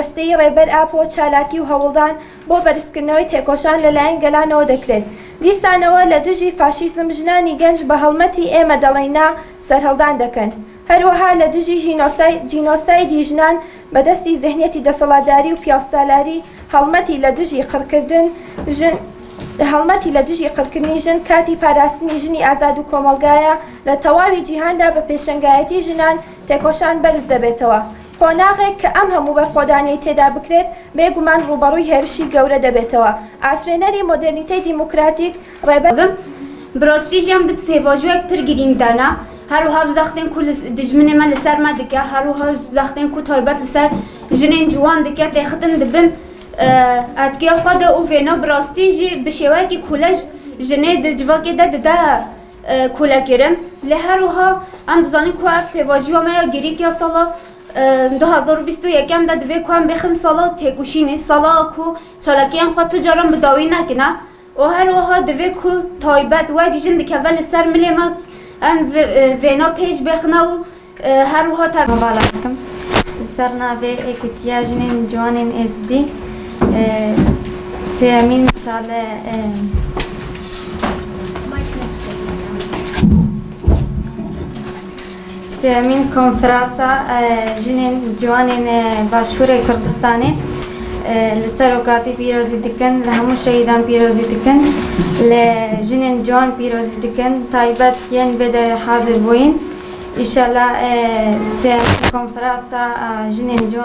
دەستەی ڕێبەر ئاپۆ چالاکی و هەوڵدان بۆ بەرزکردنەوەی تێکۆشان لەلایەن گەلانەوە دەکرێت. دیسانەوە لە دژی فاشیزم ژنانی گەنج بە هەڵمەتی ئێمە دەڵێنا سەرهەڵدان دەکەن. هەروەها لە دژی جینۆسایدی ژنان بەدەستی زەحنیەتی دەسەڵاتداری و پیاوسالاری هەڵمەتی لە دژی قڕکردنی ژن کاتی پاراستنی ژنی ئازاد و کۆمەڵگایە لە تەواوی جیهاندا بە پێشەنگایەتی ژنان تێکۆشان بەرز دەبێتەوە. خۆناغێک کە ئەم هەموو بەرخۆدانەی تێدا بکرێت بێگومان ڕوبەڕووی هێرشی گەورە دەبێتەوە. ئافرێنەری مۆدرنیتەی دیموکراتیک ڕێبەر برۆستیژیان پێواژوەک پر گرینگدانە هەروها زەختێن ku dijminê li ser me dike heruha zextên ku taybet li ser jinên ciwan dike têxidin dibin etkiya xwe de û vêna bi rastî jî bi şêwekî kûleş jinê di civakê de dide kûlekirin lê heruha em dizanin ku ev pêvajiya me ya girîkiya sala 2021 de divê ku em bêxin sala têkuşînê sala ku çalakiyên xwe tu caran bi dawî nekine û heruha divê ku taybet wek jin dikeve li ser milê me em vêna pêş bêxine û heruha Malakim ser navê Ekîtiya Jinên Ciwanên Êzidî sêmîn sale sêmîn konferansa jinên ciwanên Başûrê Kurdistanê li ser okatî pîrozî dikin li hemû şehîdan pîrozî dikin li jinên ciwan pîrozî dikin taybet yên bê de hazir bûyîn. İnşallah konferansa jinên ciwan